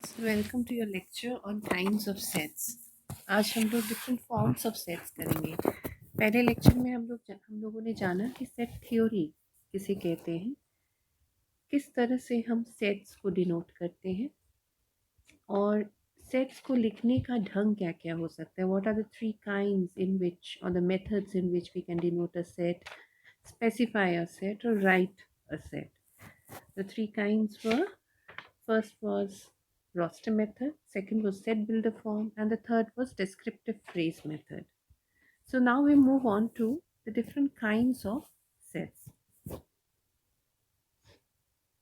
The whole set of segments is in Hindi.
Welcome to your lecture on kinds of sets. आज हम लोग डिफरेंट फॉर्म्स ऑफ सेट्स करेंगे। पहले लेक्चर में हम लोगों ने जाना कि सेट थ्योरी किसे कहते हैं, किस तरह से हम सेट्स को डिनोट करते हैं और सेट्स को लिखने का ढंग क्या क्या हो सकता है। What are the three kinds in which और the methods in which we can denote a set, specify a set or write a set. The three kinds were: first was roster method, second was set builder form, and the third was descriptive phrase method. So now we move on to the different kinds of sets.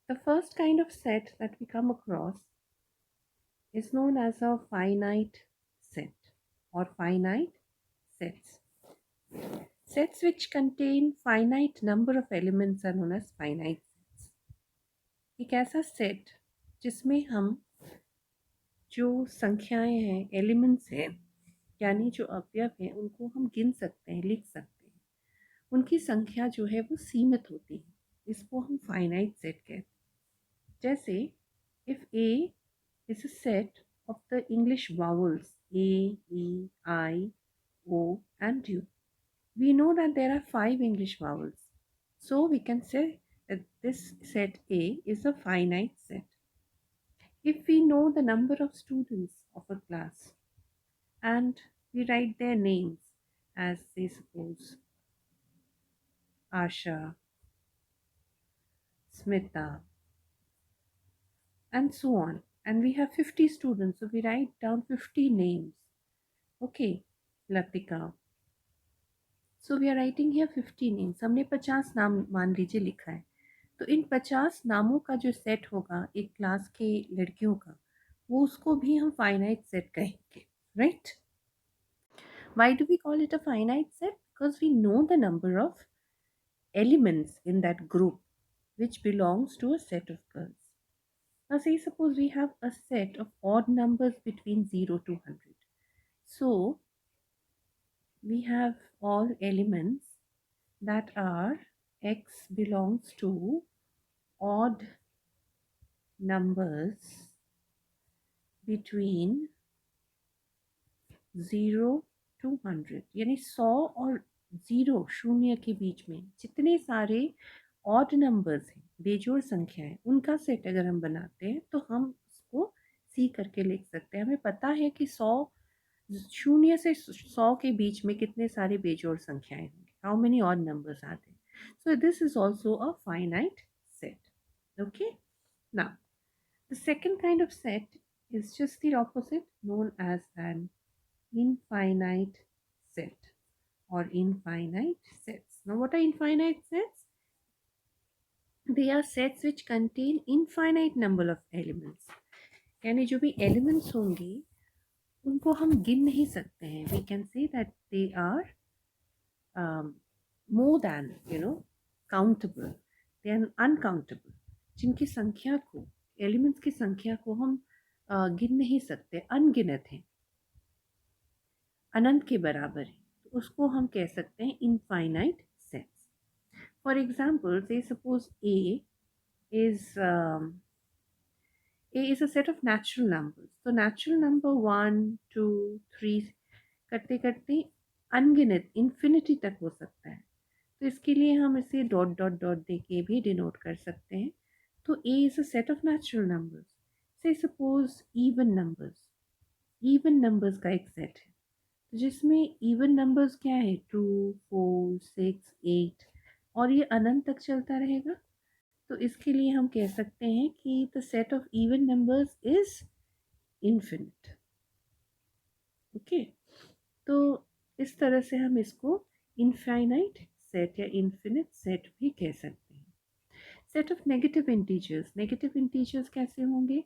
The first kind of set that we come across is known as a finite set or finite sets. Sets which contain finite number of elements are known as finite sets. एक ऐसा सेट जिसमें हम जो संख्याएं हैं, एलिमेंट्स हैं, यानी जो अवयव हैं, उनको हम गिन सकते हैं, लिख सकते हैं। उनकी संख्या जो है वो सीमित होती है, इसको हम फाइनाइट सेट कहते हैं। जैसे if A is a set of the English vowels A, E, I, O and U, we know that there are 5 English vowels. So we can say that this set A is a finite set. If we know the number of students of a class and we write their names as, say, suppose Asha, Smita, and so on, and we have 50 students, so we write down 50 names. Okay, Latika. So we are writing here 50 names. हमने 50 नाम मान लीजिए लिखा है, तो इन 50 नामों का जो सेट होगा एक क्लास के लड़कियों का, वो उसको भी हम फाइनाइट सेट कहेंगे, right? Why do we call it a finite set? Because we know the number of elements in that group which belongs to a set of girls. Now say suppose we have a set of odd numbers between 0 to 100. So we have all elements that are x belongs to odd numbers between 0 to 100, यानी 100 और 0 शून्य के बीच में जितने सारे ऑड नंबर्स हैं, बेजोड़ संख्याएं, उनका सेट अगर हम बनाते हैं तो हम उसको सी करके लिख सकते हैं। हमें पता है कि 100 शून्य से 100 के बीच में कितने सारे बेजोड़ संख्याएं होंगी, how many odd numbers are there. So this is also a finite set. Okay, now the second kind of set is just the opposite, known as an infinite set or infinite sets. Now what are infinite sets? They are sets which contain infinite number of elements. यानी जो भी elements होंगे उनको हम गिन नहीं सकते हैं. We can say that they are more than, countable. They are uncountable. जिनकी संख्या को, एलिमेंट्स की संख्या को हम गिन नहीं सकते, अनगिनत हैं, अनंत के बराबर है, तो उसको हम कह सकते हैं इनफाइनाइट सेट्स. फॉर एग्जाम्पल से suppose is um, A is a set of natural numbers. तो natural number 1, 2, 3 करते करते अनगिनत इन्फिनिटी तक हो सकता है, तो इसके लिए हम इसे डॉट डॉट डॉट दे के भी डिनोट कर सकते हैं. तो A is a set of natural numbers. से सपोज इवन नंबर्स का एक सेट है, तो जिसमें इवन नंबर्स क्या है, 2, 4, 6, 8, और ये अनंत तक चलता रहेगा. तो इसके लिए हम कह सकते हैं कि the set of even numbers is infinite. Okay, तो इस तरह से हम इसको इनफाइनाइट सेट या इन्फिनिट सेट भी कह सकते हैं. सेट ऑफ नेगेटिव इंटीजर्स कैसे होंगे,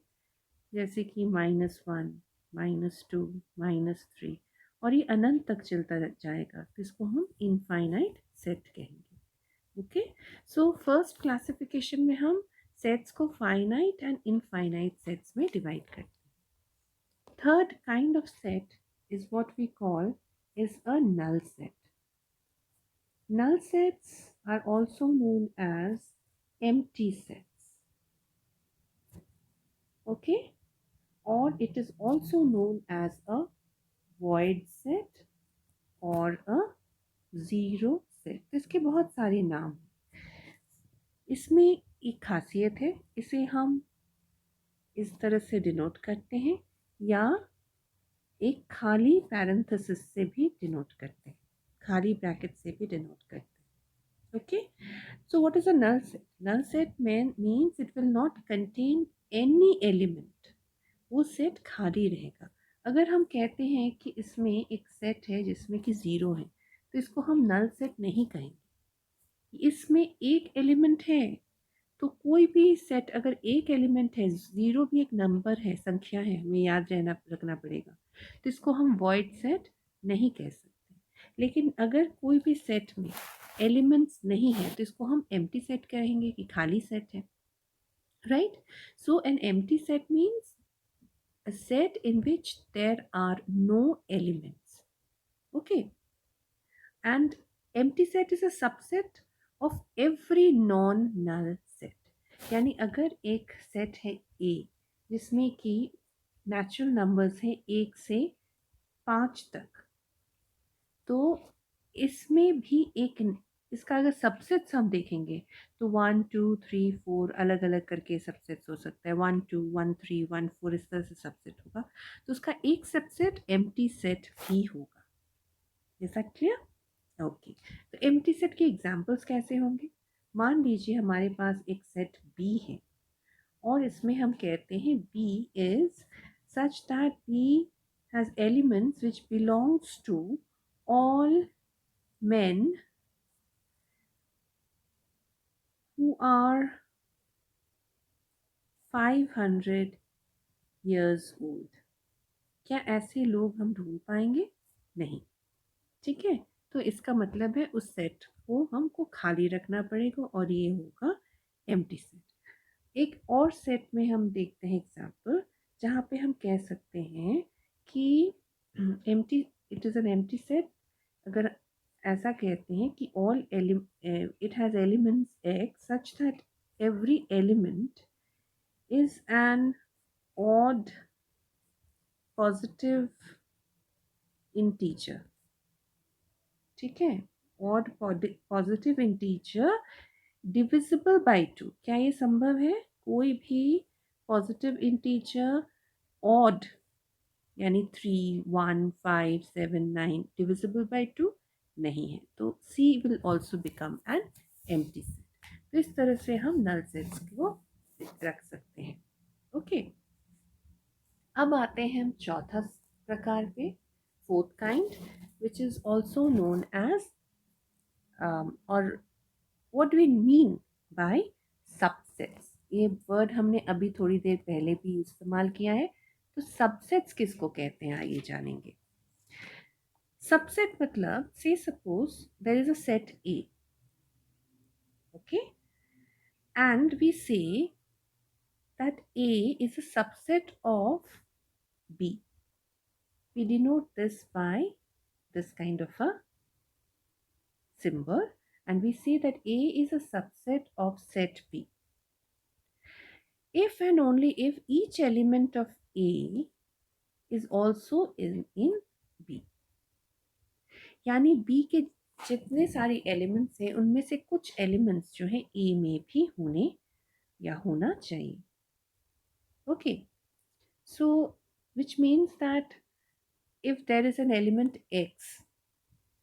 जैसे कि -1, -2, -3, और ये अनंत तक चलता जाएगा, तो इसको हम इनफाइनाइट सेट कहेंगे. ओके, सो फर्स्ट क्लासिफिकेशन में हम सेट्स को फाइनाइट एंड इनफाइनाइट सेट्स में डिवाइड करते हैं. Third kind of set is what we call is a null set. Null sets are also known as empty sets. Okay, और it is also known as a void set और a zero set. तो इसके बहुत सारे नाम हैं. इसमें एक खासियत है, इसे हम इस तरह से डिनोट करते हैं या एक खाली पैरेंथेसिस से भी डिनोट करते हैं, खाली ब्रैकेट से भी डिनोट करते हैं. Okay, so what is a null set? Null set means it will not contain any element. वो सेट खाली रहेगा. अगर हम कहते हैं कि इसमें एक सेट है जिसमें कि ज़ीरो है, तो इसको हम नल सेट नहीं कहेंगे. इसमें एक एलिमेंट है, तो कोई भी सेट अगर एक एलिमेंट है, ज़ीरो भी एक नंबर है, संख्या है, हमें याद रखना पड़ेगा, तो इसको हम वॉइड सेट नहीं कह सकते. लेकिन अगर कोई भी सेट में एलिमेंट्स नहीं है तो इसको हम एम्प्टी सेट कहेंगे कि खाली सेट है. Right? So an empty set means a set in which there are no elements. Okay, and empty set is a subset of every non-null set. यानी अगर एक सेट है A जिसमें कि नेचुरल नंबर्स हैं 1 से 5 तक, तो इसमें भी एक, इसका अगर सबसेट्स हम देखेंगे तो 1 2 3 4 अलग अलग करके सबसेट्स हो सकता है. 1 2 1 3 1 4 इस तरह से सबसेट होगा. तो उसका एक सबसेट एम्प्टी सेट भी होगा. Is that clear? ओके, तो एम्प्टी सेट के एग्जांपल्स कैसे होंगे? मान लीजिए हमारे पास एक सेट बी है और इसमें हम कहते हैं B is such that B has elements which belongs to all men who are 500 years old. क्या ऐसे लोग हम ढूंढ पाएंगे? नहीं. ठीक है, तो इसका मतलब है उस सेट को हमको खाली रखना पड़ेगा और ये होगा एम्प्टी सेट. एक और सेट में हम देखते हैं एग्जाम्पल जहाँ पे हम कह सकते हैं कि empty, it is an empty set. अगर ऐसा कहते हैं कि all it has elements x such that every element is an odd positive integer. ठीक है, odd positive integer divisible by 2. क्या ये संभव है? कोई भी पॉजिटिव इंटीजर ऑड यानी 3 1 5 7 9 डिविजिबल बाय 2 नहीं है. तो C will also become an empty set. तो इस तरह से हम नल सेट्स को रख सकते हैं. ओके, अब आते हैं हम चौथा प्रकार पे, fourth kind, which is also known as और what do we mean by subsets. ये वर्ड हमने अभी थोड़ी देर पहले भी इस्तेमाल किया है. तो सबसेट्स किसको कहते हैं आइए जानेंगे. सबसेट मतलब, say suppose there is a set A, okay, and we say that A is a subset of B. We denote this by this kind of a symbol, and we say that A is a subset of set B if and only if each element of A is also in B. यानी B के जितने सारे एलिमेंट्स हैं उनमें से कुछ एलिमेंट्स जो हैं A में भी होने या होना चाहिए. Okay, so which means that if there is an element X,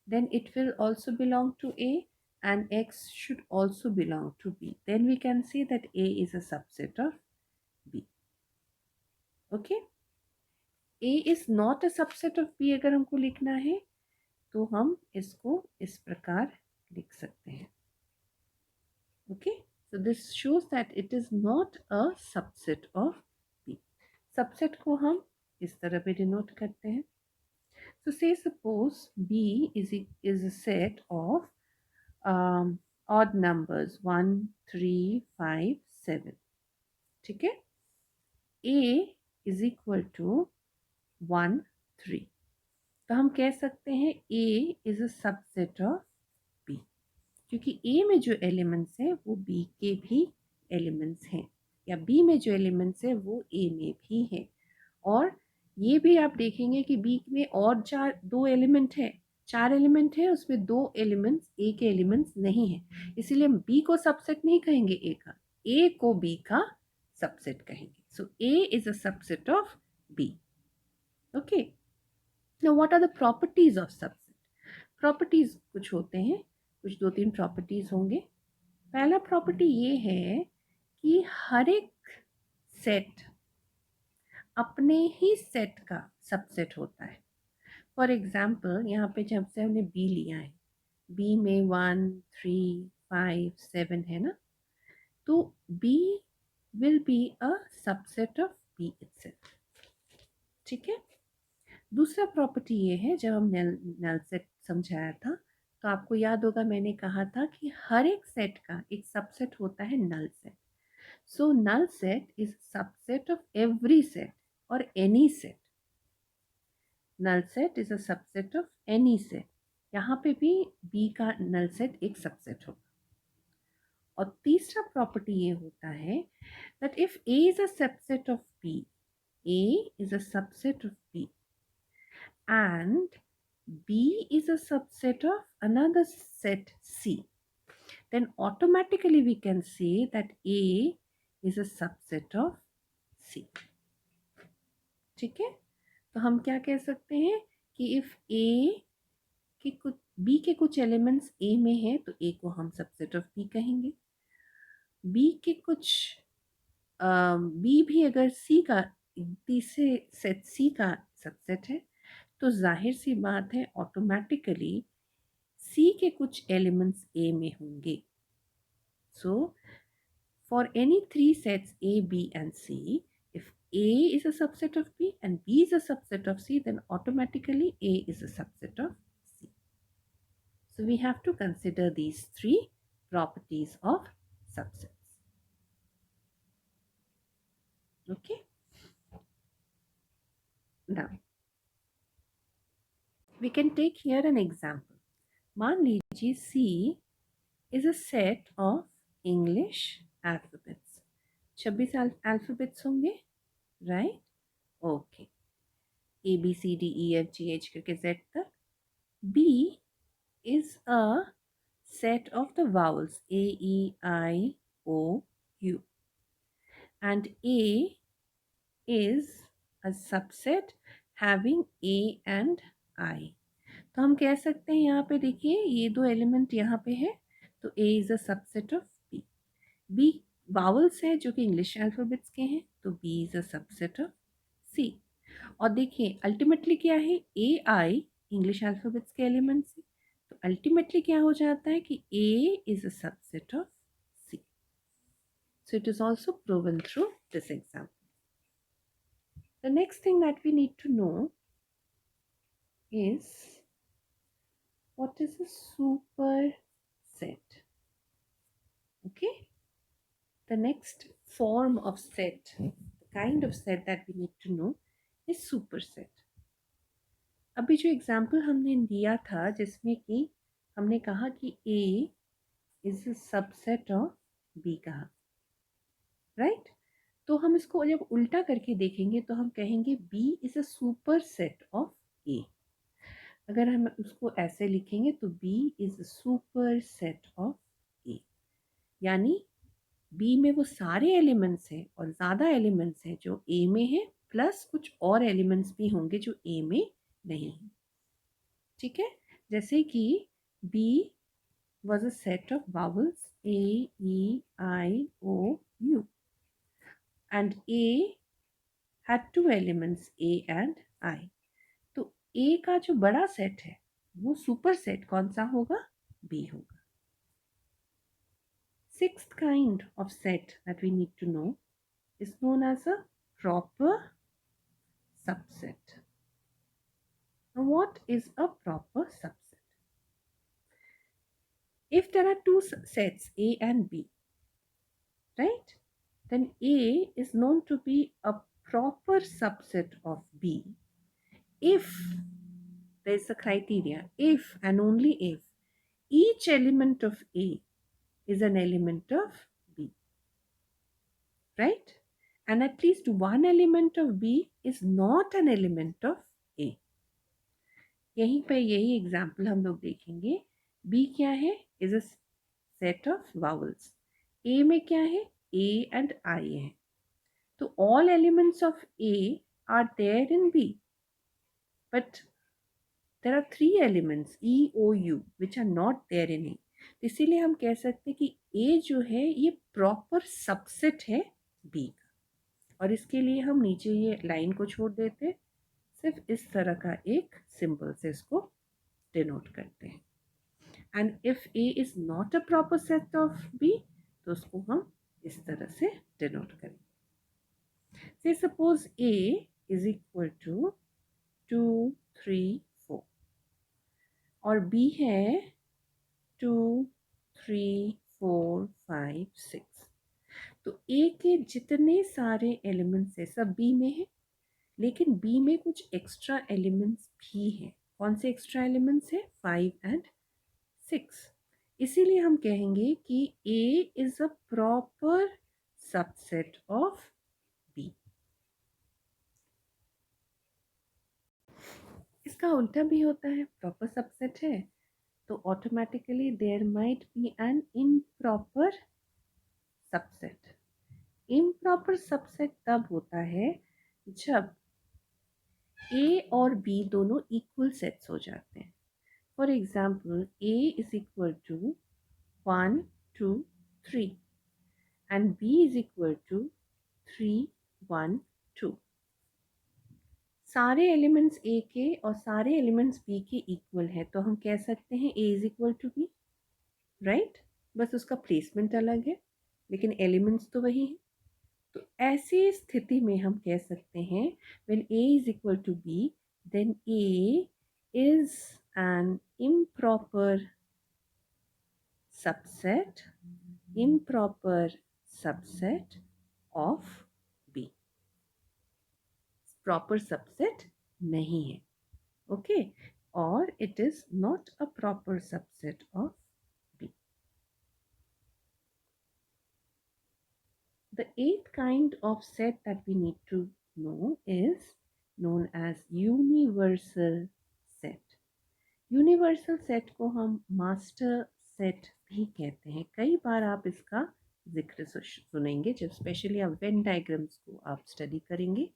then it will also belong to A and X should also belong to B. Then we can say that A is a subset of B. Okay, A is not a subset of B अगर हमको लिखना है तो हम इसको इस प्रकार लिख सकते हैं. Okay, so this shows that it is not a subset of B. Subset को हम इस तरह पे डिनोट करते हैं. So say suppose B is a set of odd numbers 1 3 5 7. ठीक है, A is equal to 1 3. तो हम कह सकते हैं A is a subset of B, क्योंकि A में जो एलिमेंट्स हैं वो B के भी एलिमेंट्स हैं, या B में जो एलिमेंट्स हैं वो A में भी हैं. और ये भी आप देखेंगे कि बी में और दो एलिमेंट है, 4 एलिमेंट है, उसमें 2 एलिमेंट्स ए के एलिमेंट्स नहीं है, इसीलिए हम बी को सबसेट नहीं कहेंगे ए का, ए को बी का सबसेट कहेंगे. So A is a subset of B. Okay. Now what are the properties of subset? Properties कुछ होते हैं, कुछ 2-3 प्रॉपर्टीज होंगे. पहला प्रॉपर्टी ये है कि हर एक सेट अपने ही सेट का सबसेट होता है. फॉर एग्जाम्पल यहाँ पे जब से हमने बी लिया है, बी में 1, 3, 5, 7 है ना, तो B will be a subset of B itself. ठीक है. दूसरा प्रॉपर्टी ये है, जब हम नल सेट समझाया था तो आपको याद होगा मैंने कहा था कि हर एक सेट का एक सबसेट होता है null set. So null set is subset of every set और any set. Null set is a subset of any set. यहाँ पे भी बी का नल सेट एक सबसेट होगा. और तीसरा प्रॉपर्टी ये होता है that if A is a subset of B, A is a subset of B, and B is a subset of another set C, then automatically we can say that A is a subset of C. ठीक है. तो हम क्या कह सकते हैं कि if A के कुछ B के कुछ एलिमेंट्स A में है तो A को हम सबसेट ऑफ B कहेंगे. B के कुछ बी भी अगर सी का तीसरे सेट सी का सबसेट है तो जाहिर सी बात है ऑटोमेटिकली सी के कुछ एलिमेंट्स ए में होंगे. So for any 3 sets A B and C, if A is a subset of B and B is a subset of C, then automatically A is a subset of C. So we have to consider these 3 properties of subsets. Okay. Now we can take here an example. मान लीजिए C is a set of English alphabets. 26 alphabets होंगे, right? Okay. A, B, C, D, E, F, G, H करके Z तक. B is a set of the vowels A, E, I, O, U. And A is a subset having A and I. तो हम कह सकते हैं यहाँ पे देखिए ये दो एलिमेंट यहाँ पे है तो A is a subset of B. B vowels है जो कि इंग्लिश अल्फ़ाबेट्स के हैं तो B is a subset of C. और देखिए अल्टीमेटली क्या है AI इंग्लिश अल्फ़ाबेट्स के एलिमेंट्स है तो अल्टीमेटली क्या हो जाता है कि A is a subset of C. So it is also proven through this example. The next thing that we need to know is what is a superset. Okay. The next form of set, the kind of set that we need to know is superset. अभी जो एग्जाम्पल हमने दिया था जिसमें कि हमने कहा कि A is a subset of B कहा, राइट? तो हम इसको जब उल्टा करके देखेंगे तो हम कहेंगे B is a super set of A. अगर हम उसको ऐसे लिखेंगे तो B is a super set of A, यानी बी में वो सारे एलिमेंट्स हैं और ज़्यादा एलिमेंट्स हैं जो ए में है प्लस कुछ और एलिमेंट्स भी होंगे जो ए में नहीं है. ठीक है. जैसे कि B was a set of vowels A, E, I, O, U and A had two elements A and I. तो A का जो बड़ा सेट है वो सुपर सेट कौन सा होगा? B होगा. Sixth kind of set that we need to know is known as a proper subset. Now, what is a proper subset? If there are two sets A and B, right, then A is known to be a proper subset of B if there is a criteria, if and only if each element of A is an element of B, right? and at least one element of B is not an element of A. यहीं पे यही एग्जाम्पल हम लोग देखेंगे. B क्या है? Is a set of vowels. A में क्या है? A and I है. तो all elements of A are there in B, but there are three elements E, O, U which are not there in A. इसीलिए हम कह सकते हैं कि A जो है ये प्रॉपर सबसेट है B का. और इसके लिए हम नीचे ये लाइन को छोड़ देते, सिर्फ इस तरह का एक सिंबल से इसको डिनोट करते हैं. And if A is not a proper set of B, तो उसको हम इस तरह से डिनोट करेंगे. Say suppose A is equal to 2, 3, 4 और B है 2, 3, 4, 5, 6. तो A के जितने सारे एलिमेंट्स है सब B में है, लेकिन B में कुछ एक्स्ट्रा एलिमेंट्स भी हैं. कौन से एक्स्ट्रा एलिमेंट्स है? 5 एंड 6. इसीलिए हम कहेंगे कि A is a proper subset of B. इसका उल्टा भी होता है. प्रॉपर सबसेट है तो automatically there might be an improper subset. Improper subset तब होता है जब A और B दोनों इक्वल सेट्स हो जाते हैं. For example A is equal to 1, 2, 3 and B is equal to 3, 1, 2. सारे एलिमेंट्स A के और सारे एलिमेंट्स B के इक्वल है तो हम कह सकते हैं A is equal to B, right. बस उसका प्लेसमेंट अलग है लेकिन एलिमेंट्स तो वही हैं. तो ऐसी स्थिति में हम कह सकते हैं when A is equal to B, then A is an improper subset of B. Proper subset नहीं है. ओके. और it is not a proper subset of B. The eighth kind of set that we need to know is known as universal set. Universal set को हम मास्टर सेट भी कहते हैं. कई बार आप इसका जिक्र सुनेंगे जब स्पेशली आप वेन डायग्राम्स को आप स्टडी करेंगे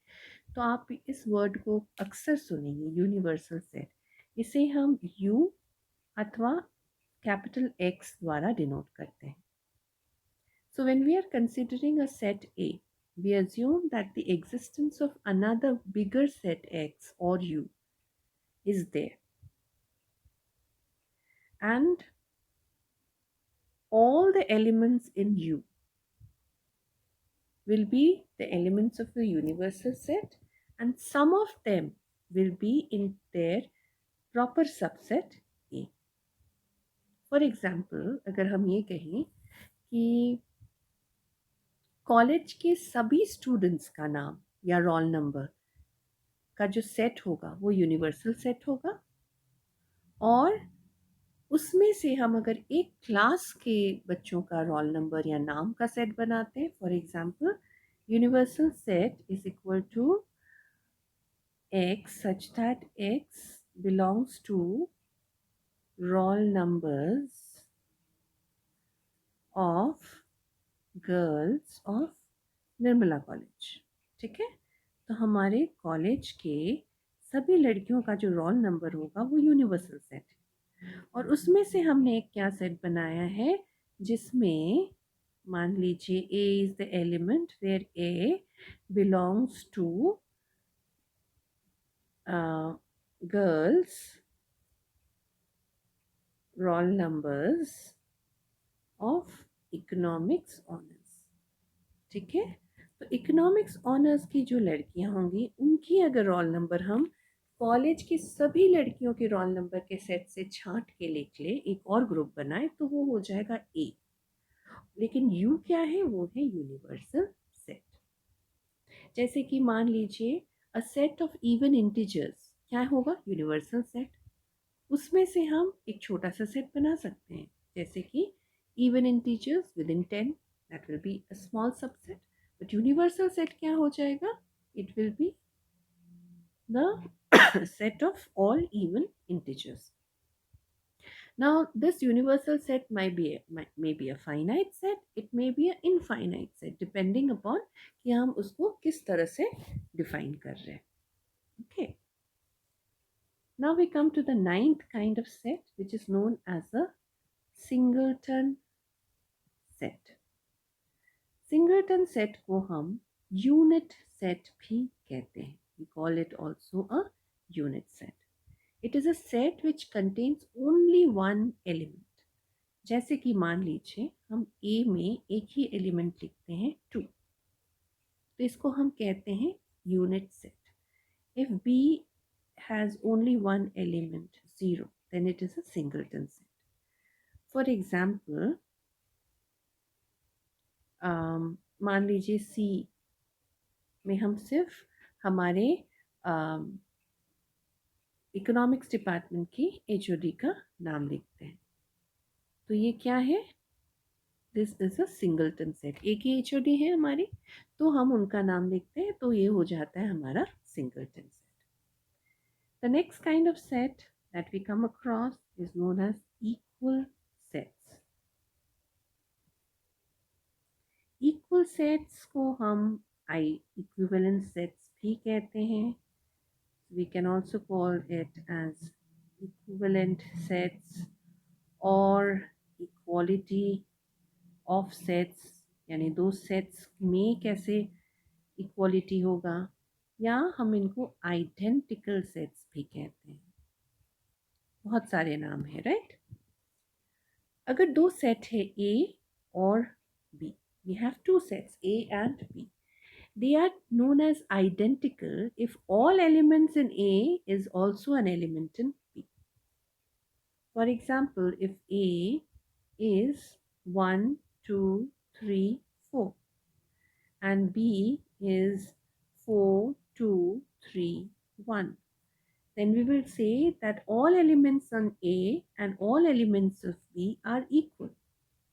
तो आप इस वर्ड को अक्सर सुनेंगे, यूनिवर्सल सेट. इसे हम U अथवा कैपिटल X द्वारा डिनोट करते हैं. So when we are considering a set A, we assume that the existence of another bigger set X or U is there. And all the elements in U will be the elements of the universal set and some of them will be in their proper subset A. For example, अगर हम ये कहें कि कॉलेज के सभी स्टूडेंट्स का नाम या रोल नंबर का जो सेट होगा वो यूनिवर्सल सेट होगा और उसमें से हम अगर एक क्लास के बच्चों का रोल नंबर या नाम का सेट बनाते हैं, for example universal set is equal to X such that X belongs to roll numbers of girls of Nirmala college. ठीक है. तो हमारे कॉलेज के सभी लड़कियों का जो रोल नंबर होगा वो यूनिवर्सल सेट है और उसमें से हमने एक क्या सेट बनाया है जिसमें मान लीजिए A is the element where A belongs to girls roll numbers of economics honours. ठीक है. तो इकोनॉमिक्स ऑनर्स की जो लड़कियां होंगी उनकी अगर रोल नंबर हम कॉलेज की सभी लड़कियों के रोल नंबर के सेट से छांट के लिख ले, एक और ग्रुप बनाए तो वो हो जाएगा A. लेकिन U क्या है? वो है यूनिवर्सल सेट. जैसे कि मान लीजिए अ सेट ऑफ इवन इंटीजर्स क्या होगा? Universal set. उसमें से हम एक छोटा सा सेट बना सकते हैं जैसे कि even integers within 10, that will be a small subset. But universal set क्या हो जाएगा? It will be the set of all even integers. Now, this universal set may be a finite set, it may be an infinite set, depending upon कि हम उसको किस तरह से define कर रहे हैं. Okay. Now we come to the ninth kind of set, which is known as a singleton set. Singleton set को हम unit set भी कहते हैं. We call it also a unit set. It is a set which contains only one element. जैसे कि मान लीजिए हम A में एक ही एलिमेंट लिखते हैं 2, तो इसको हम कहते हैं unit set. If B has only one element 0, then it is a singleton set. For example, मान लीजिए C में हम सिर्फ हमारे इकोनॉमिक्स डिपार्टमेंट की HOD का नाम लिखते हैं, तो ये क्या है? This is a singleton set. एक ही HOD है हमारी, तो हम उनका नाम लिखते हैं, तो ये हो जाता है हमारा singleton set. The next kind of set that we come across is known as equal sets. Equal sets को हम इक्विवेलेंट सेट्स भी कहते हैं. We can also call it as equivalent sets और इक्वालिटी ऑफ सेट्स, यानी दो सेट्स में कैसे इक्वालिटी होगा, या हम इनको आइडेंटिकल सेट्स भी कहते हैं. बहुत सारे नाम है, राइट? अगर दो सेट है A और B, we have two sets A and B. They are known as identical if all elements in A is also an element in B. For example, if A is 1, 2, 3, 4 and B is 4, 2, 3, 1, then we will say that all elements on A and all elements of B are equal,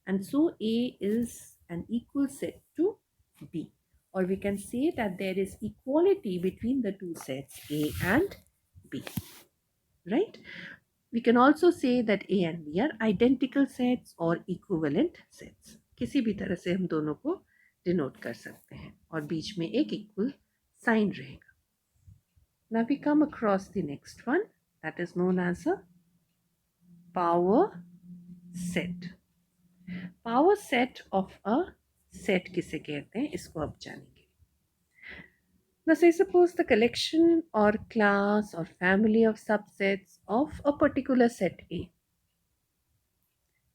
and so A is an equal set to B, or we can say that there is equality between the two sets A and B, right? We can also say that A and B are identical sets or equivalent sets. किसी भी तरह से हम दोनों को डिनोट कर सकते हैं और बीच में एक इक्वल साइन रहेगा. Now we come across the next one that is known as a power set. Power set of a set किसे कहते हैं, इसको अब जानेंगे. Now say suppose the collection or class or family of subsets of a particular set A.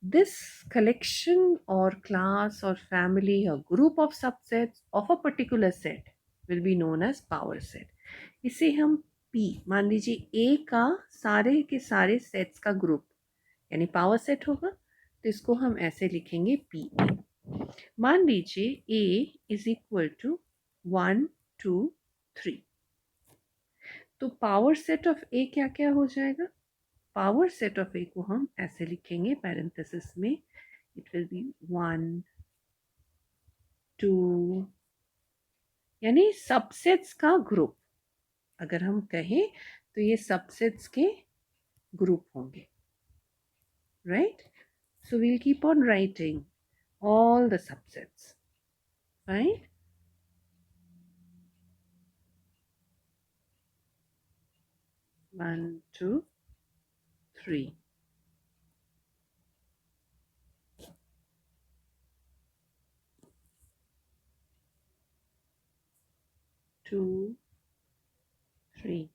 This collection or class or family or group of subsets of a particular set will be known as power set. इसे हम P, मान लीजिए A का सारे के सारे सेट्स का ग्रुप यानी पावर सेट होगा, तो इसको हम ऐसे लिखेंगे PA. मान लीजिए A इज इक्वल टू 1, 2, 3, तो पावर सेट ऑफ A क्या क्या हो जाएगा? पावर सेट ऑफ A को हम ऐसे लिखेंगे पैरेंथेसिस में, इट विल बी 1, 2, यानी सबसेट्स का ग्रुप. अगर हम कहें तो ये सबसेट्स के ग्रुप होंगे, right? So we'll keep on writing all the subsets, right? One, 2, 3. Two, 3.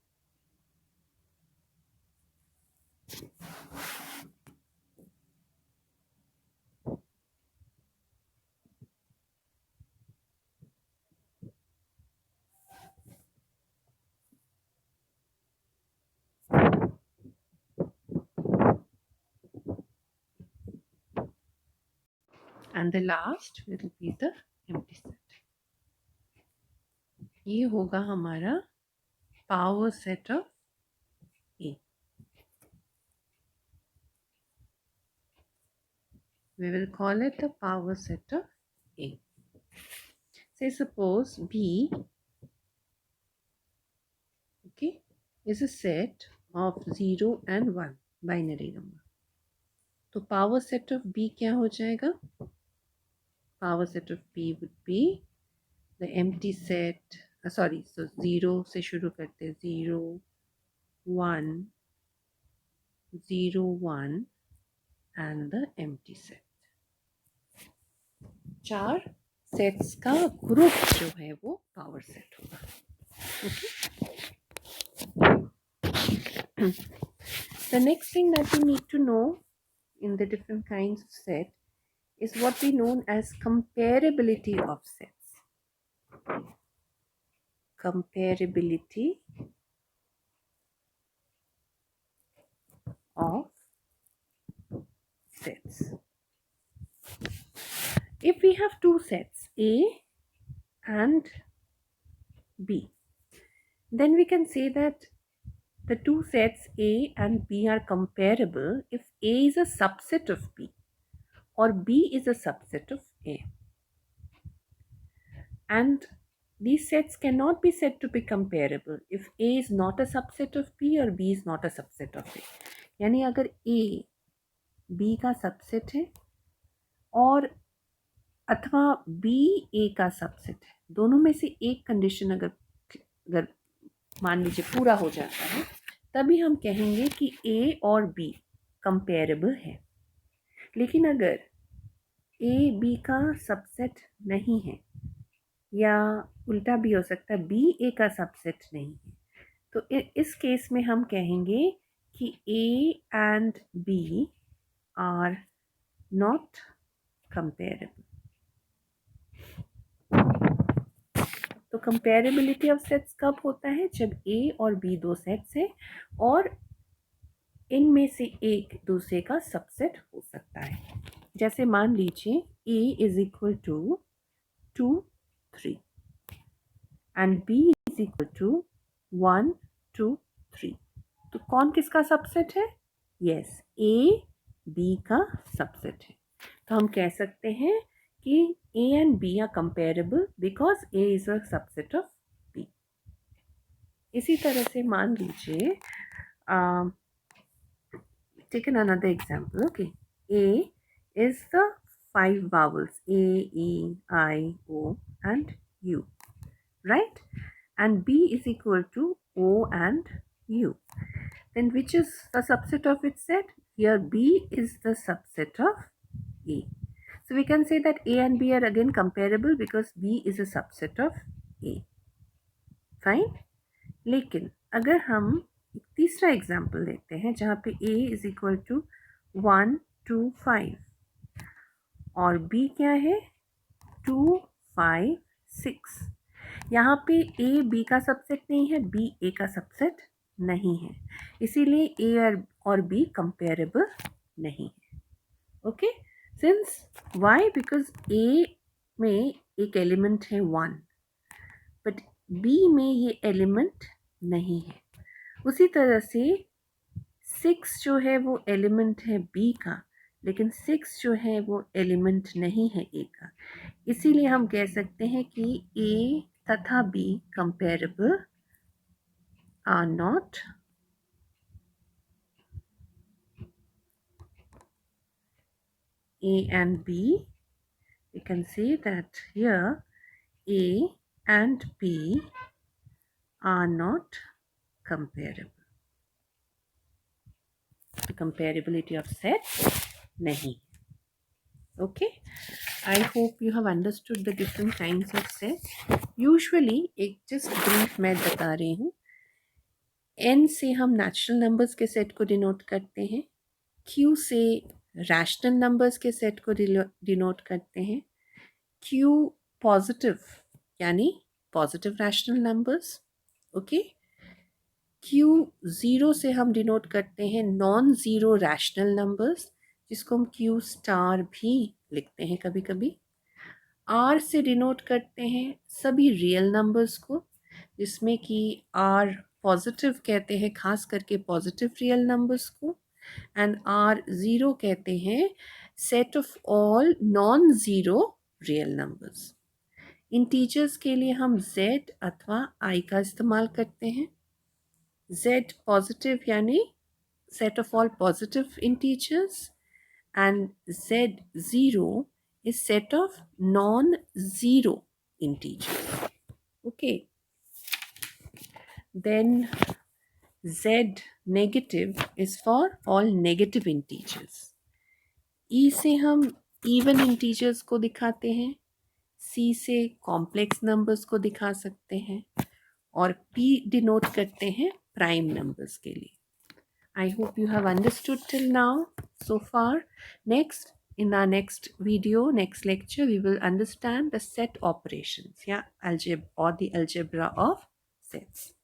And the last will be the empty set. ये होगा हमारा power set of A. We will call it the power set of A. say suppose B, okay, is a set of 0 and 1 binary number. तो power set of B क्या हो जाएगा? Power set of B would be the empty set, sorry, so 0 से शुरू करते हैं, 0 1 0 1 and the empty set. 4 sets का ग्रुप जो है वो पावर सेट होगा. Okay. The next thing that we need to know in the different kinds of set is what we know as comparability of sets. Comparability of sets. If we have two sets, A and B, then we can say that the two sets A and B are comparable if A is a subset of B or B is a subset of A. And these sets cannot be said to be comparable if A is not a subset of B or B is not a subset of A. यानी अगर A B का सबसेट है और अथवा B A का सबसेट है, दोनों में से एक कंडीशन अगर मान लीजिए पूरा हो जाता है, तभी हम कहेंगे कि A और B कंपेरेबल है. लेकिन अगर A B का सबसेट नहीं है या उल्टा भी हो सकता है, B A का सबसेट नहीं है, तो इस केस में हम कहेंगे कि A and B are not comparable. तो कंपेरेबिलिटी ऑफ सेट्स कब होता है? जब A और B दो सेट्स हैं और इनमें से एक दूसरे का सबसेट हो सकता है. जैसे मान लीजिए A is equal to 2 3 and B is equal to 1 2 3. तो कौन किसका सबसेट है? यस, A B का सबसेट है. तो हम कह सकते हैं कि A and B are comparable because A is a subset of B. इसी तरह से मान लीजिए, take another example. Okay, A is the 5 vowels A, E, I, O and U, right? And B is equal to O and U. Then which is the subset of its set? Here B is the subset of A. So we can say that A and B are again comparable because B is a subset of A. Fine. लेकिन अगर हम तीसरा एग्जाम्पल देखते हैं जहाँ पे A is equal to 1 2 5 और B क्या है? 2 5 6. यहाँ पे A B का सबसेट नहीं है, B A का सबसेट नहीं है, इसीलिए A और B कंपेरेबल नहीं है. Okay, since why? Because A में एक एलिमेंट है 1 बट B में ये एलिमेंट नहीं है. उसी तरह से 6 जो है वो एलिमेंट है B का, लेकिन 6 जो है वो एलिमेंट नहीं है A का. इसीलिए हम कह सकते हैं कि A तथा B comparable or not A and B. We can say that here A and B are not comparable. The comparability of sets nahi. Okay, I hope you have understood the different kinds of sets. Usually एक just brief मैं बता रही हूँ. N से हम नेचुरल नंबर्स के सेट को डिनोट करते हैं, Q से रैशनल नंबर्स के सेट को डिनोट करते हैं, Q पॉजिटिव यानी positive rational numbers. Okay, Q 0 से हम डिनोट करते हैं नॉन ज़ीरो रैशनल नंबर्स, जिसको हम Q स्टार भी लिखते हैं कभी कभी. R से डिनोट करते हैं सभी रियल नंबर्स को, जिसमें कि R पॉजिटिव कहते हैं खास करके पॉजिटिव रियल नंबर्स को, एंड R0 कहते हैं set of all non zero real numbers. Integers के लिए हम z अथवा i का इस्तेमाल करते हैं। z पॉजिटिव यानी set of all positive integers and z0 is set of non-zero integers. Okay. Then z negative is for all negative integers. e से हम even integers को दिखाते हैं, c से complex numbers को दिखा सकते हैं और p डिनोट करते हैं प्राइम नंबर्स के लिए। I hope you have understood till now so far. Next, in our next video, next lecture, we will understand the set operations, yeah, algebra or the algebra of sets.